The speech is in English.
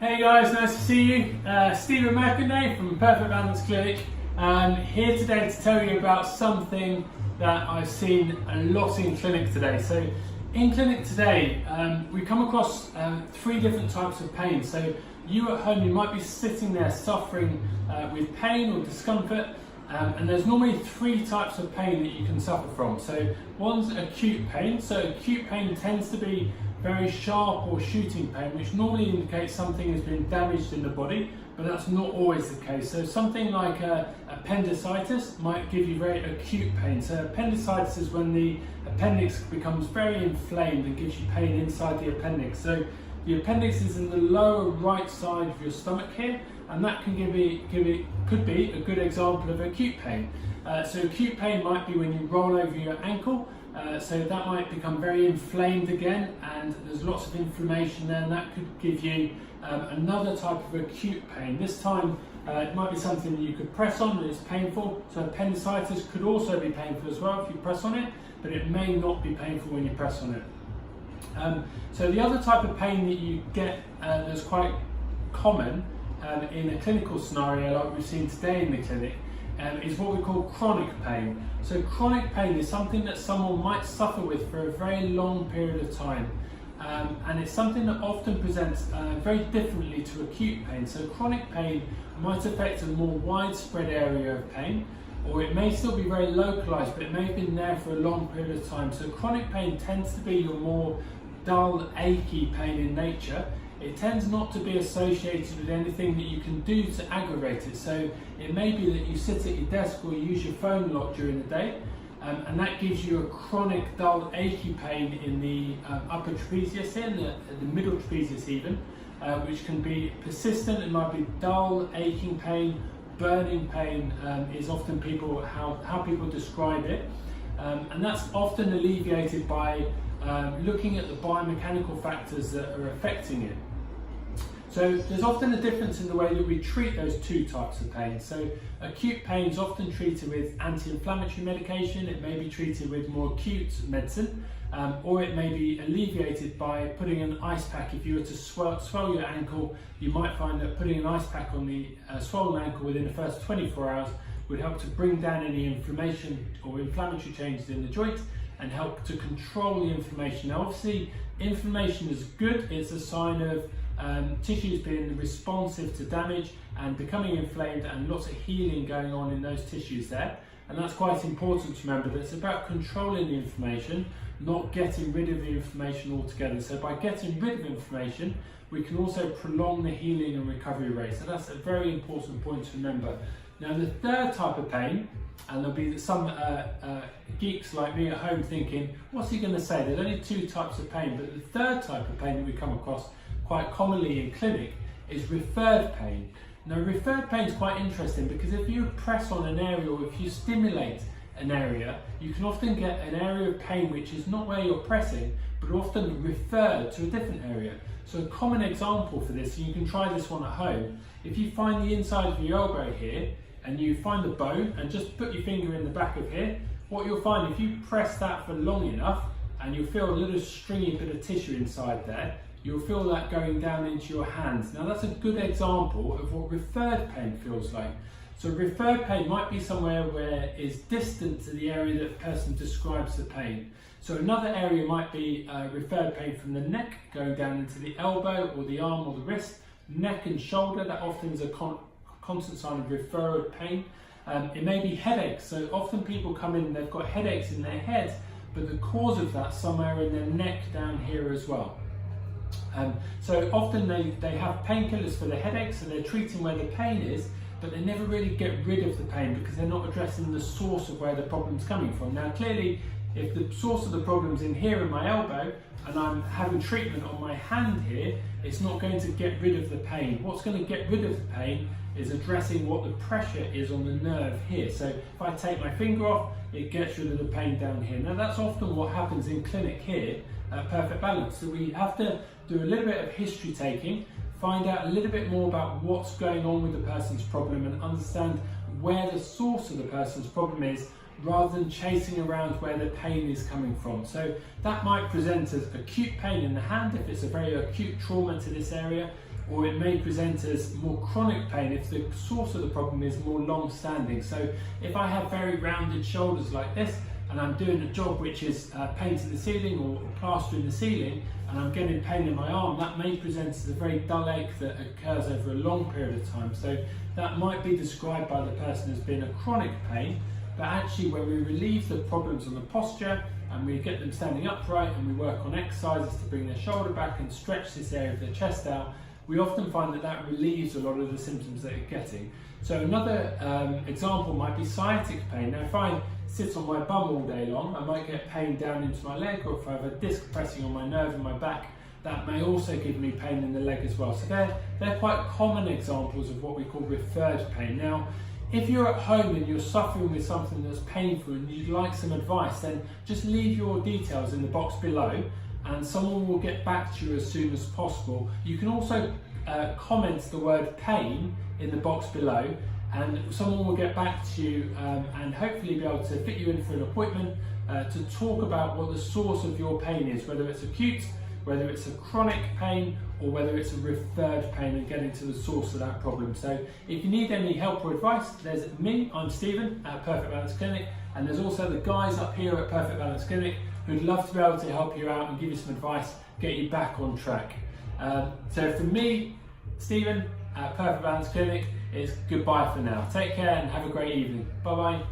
Hey guys, nice to see you. Stephen Mercandey from Perfect Balance Clinic. Here today to tell you about something that I've seen a lot in clinic today. So in clinic today, we come across 3 different types of pain. So you at home, you might be sitting there suffering with pain or discomfort. And there's normally 3 types of pain that you can suffer from. So one's acute pain. So acute pain tends to be very sharp or shooting pain, which normally indicates something has been damaged in the body, but that's not always the case. So something like appendicitis might give you very acute pain. So appendicitis is when the appendix becomes very inflamed and gives you pain inside the appendix. So the appendix is in the lower right side of your stomach here, and that can could be a good example of acute pain. So acute pain might be when you roll over your ankle, so that might become very inflamed again, and there's lots of inflammation there, and that could give you another type of acute pain. This time it might be something that you could press on and it's painful. So appendicitis could also be painful as well if you press on it, but it may not be painful when you press on it. So the other type of pain that you get that's quite common in a clinical scenario like we've seen today in the clinic is what we call chronic pain. So chronic pain is something that someone might suffer with for a very long period of time, and it's something that often presents very differently to acute pain. So chronic pain might affect a more widespread area of pain, or it may still be very localized, but it may have been there for a long period of time. So chronic pain tends to be your more dull, achy pain in nature. It tends not to be associated with anything that you can do to aggravate it. So it may be that you sit at your desk or you use your phone a lot during the day, and that gives you a chronic, dull, achy pain in the upper trapezius here, in the middle trapezius even, which can be persistent. It might be dull, aching pain, burning pain is often how people describe it. And that's often alleviated by looking at the biomechanical factors that are affecting it. So there's often a difference in the way that we treat those 2 types of pain. So acute pain is often treated with anti-inflammatory medication. It may be treated with more acute medicine, or it may be alleviated by putting an ice pack. If you were to swell your ankle, you might find that putting an ice pack on the swollen ankle within the first 24 hours would help to bring down any inflammation or inflammatory changes in the joint and help to control the inflammation. Now obviously inflammation is good. It's a sign of tissues being responsive to damage and becoming inflamed, and lots of healing going on in those tissues there. And that's quite important to remember, that it's about controlling the inflammation, not getting rid of the inflammation altogether. So by getting rid of inflammation, we can also prolong the healing and recovery rate. So that's a very important point to remember. Now the 3rd type of pain, and there'll be some geeks like me at home thinking, what's he going to say? There's only 2 types of pain, but the 3rd type of pain that we come across quite commonly in clinic is referred pain. Now referred pain is quite interesting because if you press on an area or if you stimulate an area, you can often get an area of pain which is not where you're pressing, but often referred to a different area. So a common example for this, and you can try this one at home, if you find the inside of your elbow here and you find the bone and just put your finger in the back of here, what you'll find, if you press that for long enough and you'll feel a little stringy bit of tissue inside there, you'll feel that going down into your hands. Now that's a good example of what referred pain feels like. So referred pain might be somewhere where it's distant to the area that the person describes the pain. So another area might be referred pain from the neck going down into the elbow or the arm or the wrist. Neck and shoulder, that often is a constant sign of referred pain. It may be headaches. So often people come in and they've got headaches in their head, but the cause of that somewhere in their neck down here as well. So often they have painkillers for the headache, so they're treating where the pain is, but they never really get rid of the pain because they're not addressing the source of where the problem's coming from. Now clearly, if the source of the problem's in here in my elbow and I'm having treatment on my hand here, it's not going to get rid of the pain. What's going to get rid of the pain is addressing what the pressure is on the nerve here. So if I take my finger off, it gets rid of the pain down here. Now that's often what happens in clinic here at Perfect Balance. So we have to do a little bit of history taking, find out a little bit more about what's going on with the person's problem and understand where the source of the person's problem is, rather than chasing around where the pain is coming from. So that might present as acute pain in the hand if it's a very acute trauma to this area, or it may present as more chronic pain if the source of the problem is more long-standing. So if I have very rounded shoulders like this, and I'm doing a job which is painting the ceiling or plastering the ceiling, and I'm getting pain in my arm, that may present as a very dull ache that occurs over a long period of time. So that might be described by the person as being a chronic pain, but actually when we relieve the problems on the posture and we get them standing upright and we work on exercises to bring their shoulder back and stretch this area of their chest out, we often find that that relieves a lot of the symptoms that you're getting. So another example might be sciatic pain. Now if I sit on my bum all day long, I might get pain down into my leg, or if I have a disc pressing on my nerve in my back, that may also give me pain in the leg as well. So they're quite common examples of what we call referred pain. Now, if you're at home and you're suffering with something that's painful and you'd like some advice, then just leave your details in the box below and someone will get back to you as soon as possible. You can also comment the word pain in the box below and someone will get back to you and hopefully be able to fit you in for an appointment to talk about what the source of your pain is, whether it's acute, whether it's a chronic pain, or whether it's a referred pain, and getting to the source of that problem. So if you need any help or advice, there's me, I'm Stephen at Perfect Balance Clinic, and there's also the guys up here at Perfect Balance Clinic who'd love to be able to help you out and give you some advice, get you back on track. So from me, Stephen at Perfect Balance Clinic, it's goodbye for now. Take care and have a great evening. Bye bye.